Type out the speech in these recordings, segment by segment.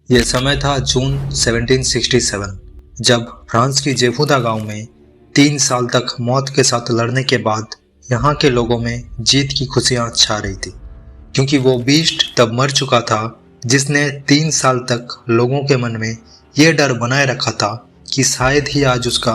ये समय था जून 1767, जब फ्रांस की जेफुदा गांव में 3 साल तक मौत के साथ लड़ने के बाद यहाँ के लोगों में जीत की खुशियां छा रही थी, क्योंकि वो बीस्ट तब मर चुका था जिसने 3 साल तक लोगों के मन में ये डर बनाए रखा था कि शायद ही आज उसका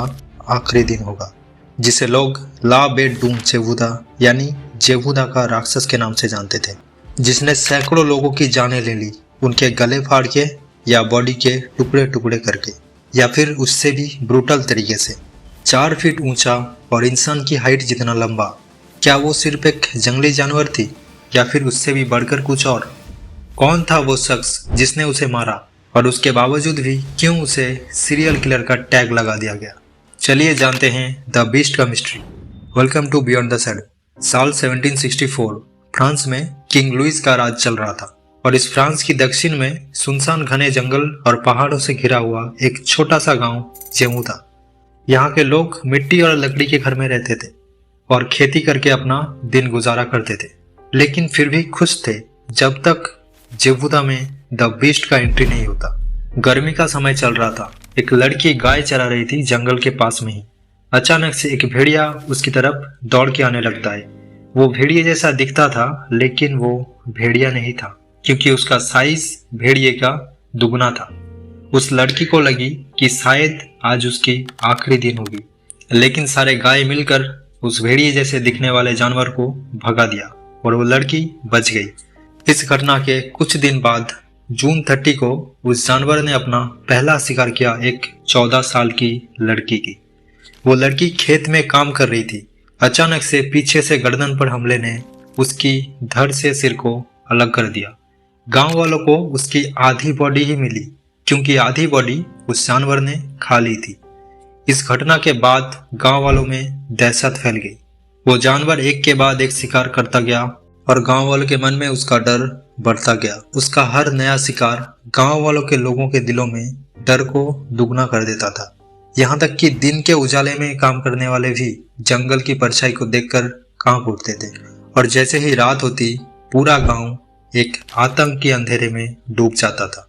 आखिरी दिन होगा, जिसे लोग ला बेट डूम जेवुदा यानी जेवुदा का राक्षस के नाम से जानते थे, जिसने सैकड़ों लोगों की जानें ले ली, उनके गले फाड़ के या बॉडी के टुकड़े टुकड़े करके, या फिर उससे भी ब्रूटल तरीके से। 4 फीट ऊंचा और इंसान की हाइट जितना लंबा। क्या वो सिर्फ एक जंगली जानवर थी या फिर उससे भी बढ़कर कुछ और? कौन था वो शख्स जिसने उसे मारा, और उसके बावजूद भी क्यों उसे सीरियल किलर का टैग लगा दिया गया? चलिए जानते हैं द बीस्ट का mystery. Welcome to beyond the shadow. साल 1764 फ्रांस में किंग लुइस का राज चल रहा था, और इस फ्रांस की दक्षिण में सुनसान घने जंगल और पहाड़ों से घिरा हुआ एक छोटा सा गांव जेवुदा। यहाँ के लोग मिट्टी और लकड़ी के घर में रहते थे और खेती करके अपना दिन गुजारा करते थे, लेकिन फिर भी खुश थे जब तक जेवुदा में द बीस्ट का एंट्री नहीं होता। गर्मी का समय चल रहा था। एक लड़की गाय चरा रही थी जंगल के पास में ही। अचानक से एक भेड़िया उसकी तरफ दौड़ के आने लगता है। वो भेड़िए जैसा दिखता था, लेकिन वो भेड़िया नहीं था, क्योंकि उसका साइज भेड़िए का दुगना था। उस लड़की को लगी कि शायद आज उसकी आखिरी दिन होगी, लेकिन सारे गाय मिलकर उस भेड़िए जैसे दिखने वाले जानवर को भगा दिया और वो लड़की बच गई। इस घटना के कुछ दिन बाद जून 30 को उस जानवर ने अपना पहला शिकार किया एक 14 साल की लड़की की। वो लड़की खेत में काम कर रही थी। अचानक से पीछे से गर्दन पर हमले ने उसकी धड़ से सिर को अलग कर दिया। गांव वालों को उसकी आधी बॉडी ही मिली, क्योंकि आधी बॉडी उस जानवर ने खा ली थी। इस घटना के बाद गांव वालों में दहशत फैल गई। वो जानवर एक के बाद एक शिकार करता गया और गांव वालों के मन में उसका डर बढ़ता गया। उसका हर नया शिकार गांव वालों के लोगों के दिलों में डर को दुगना कर देता था। यहाँ तक कि दिन के उजाले में काम करने वाले भी जंगल की परछाई को देखकर कांप उठते थे, और जैसे ही रात होती पूरा गांव एक आतंक के अंधेरे में डूब जाता था।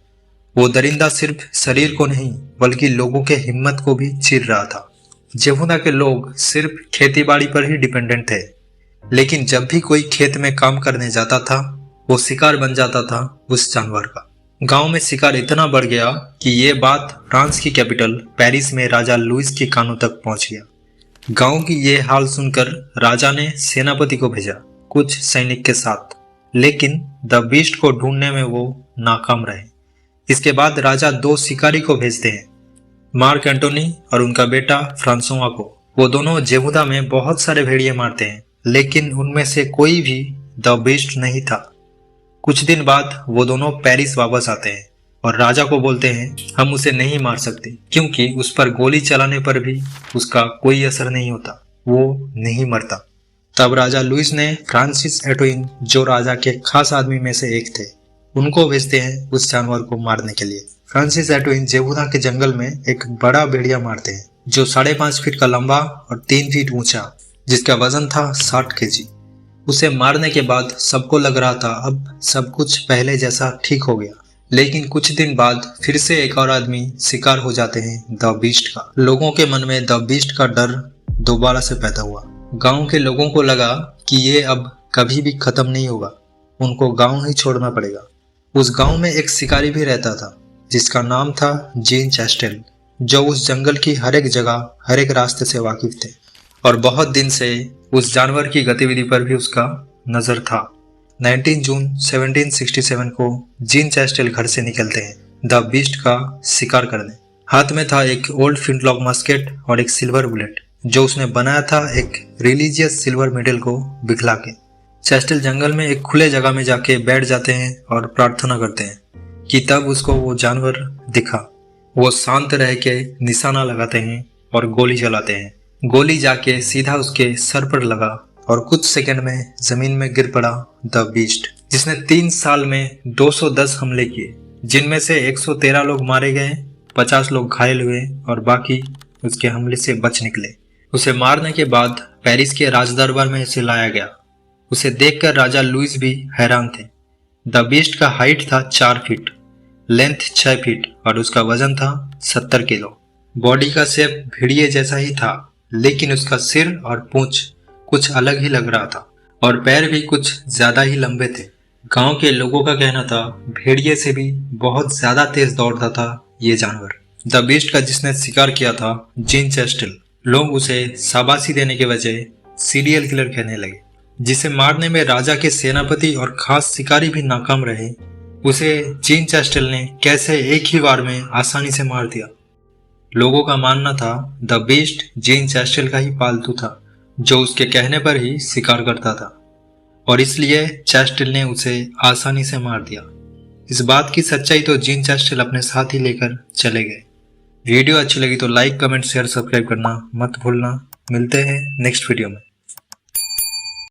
वो दरिंदा सिर्फ शरीर को नहीं बल्कि लोगों के हिम्मत को भी चीर रहा था। जेवुदा के लोग सिर्फ खेतीबाड़ी पर ही डिपेंडेंट थे, लेकिन जब भी कोई खेत में काम करने जाता था वो शिकार बन जाता था उस जानवर का। गांव में शिकार इतना बढ़ गया कि ये बात फ्रांस की कैपिटल पेरिस में राजा लुइस के कानों तक पहुंच गया। गांव की ये हाल सुनकर राजा ने सेनापति को भेजा कुछ सैनिक के साथ, लेकिन द बीस्ट को ढूंढने में वो नाकाम रहे। इसके बाद राजा 2 शिकारी को भेजते हैं, मार्क एंटोनी और उनका बेटा फ्रांसोआ को। वो दोनों जेवुदा में बहुत सारे भेड़िए मारते हैं, लेकिन उनमें से कोई भी द बीस्ट नहीं था। कुछ दिन बाद वो दोनों पेरिस वापस आते हैं और राजा को बोलते हैं हम उसे नहीं मार सकते, क्योंकि उस पर गोली चलाने पर भी उसका कोई असर नहीं होता, वो नहीं मरता। तब राजा लुइस ने फ्रांसिस एटोइन, जो राजा के खास आदमी में से एक थे, उनको भेजते हैं उस जानवर को मारने के लिए। फ्रांसिस एटोइन जेवुदा के जंगल में एक बड़ा भेड़िया मारते हैं जो 5.5 फीट का लंबा और 3 फीट ऊंचा, जिसका वजन था 60 केजी। उसे मारने के बाद सबको लग रहा था अब सब कुछ पहले जैसा ठीक हो गया, लेकिन कुछ दिन बाद फिर से एक और आदमी शिकार हो जाते हैं द बीस्ट का। लोगों के मन में द बीस्ट का डर दोबारा से पैदा हुआ। गांव के लोगों को लगा कि ये अब कभी भी खत्म नहीं होगा, उनको गांव ही छोड़ना पड़ेगा। उस गांव में एक शिकारी भी रहता था जिसका नाम था जीन चैस्टेल, जो उस जंगल की हर एक जगह हर एक रास्ते से वाकिफ थे, और बहुत दिन से उस जानवर की गतिविधि पर भी उसका नजर था। 19 जून 1767 को जीन चैस्टेल घर से निकलते हैं द बीस्ट का शिकार करने। हाथ में था एक ओल्ड फ्लिंटलॉक मस्केट और एक सिल्वर बुलेट, जो उसने बनाया था एक रिलीजियस सिल्वर मेडल को बिखला के। चैस्टेल जंगल में एक खुले जगह में जाके बैठ जाते हैं और प्रार्थना करते हैं कि तब उसको वो जानवर दिखा। वो शांत रह के निशाना लगाते हैं और गोली चलाते हैं। गोली जाके सीधा उसके सर पर लगा और कुछ सेकंड में जमीन में गिर पड़ा द बीस्ट, जिसने 3 साल में 210 हमले किए, जिनमें से 113 लोग मारे गए, 50 लोग घायल हुए और बाकी उसके हमले से बच निकले। उसे मारने के बाद पेरिस के राजदरबार में इसे लाया गया। उसे देखकर राजा लुइस भी हैरान थे। द बीस्ट का हाइट था 4 फीट, लेंथ 6 फीट और उसका वजन था 70 किलो। बॉडी का शेप भेड़िए जैसा ही था, लेकिन उसका सिर और पूंछ कुछ अलग ही लग रहा था और पैर भी कुछ ज्यादा ही लंबे थे। गांव के लोगों का कहना था भेड़िए से भी बहुत ज्यादा तेज दौड़ता था ये जानवर। द बीस्ट का जिसने शिकार किया था जीन चेस्टल, लोग उसे शाबाशी देने के बजाय सीरियल किलर कहने लगे। जिसे मारने में राजा के सेनापति और खास शिकारी भी नाकाम रहे, उसे जीन चेस्टल ने कैसे एक ही बार में आसानी से मार दिया। लोगों का मानना था द बीस्ट जीन चेस्टल का ही पालतू था, जो उसके कहने पर ही शिकार करता था और इसलिए चेस्टल ने उसे आसानी से मार दिया। इस बात की सच्चाई तो जीन चेस्टल अपने साथ ही लेकर चले गए। वीडियो अच्छी लगी तो लाइक, कमेंट, शेयर, सब्सक्राइब करना मत भूलना। मिलते हैं नेक्स्ट वीडियो में।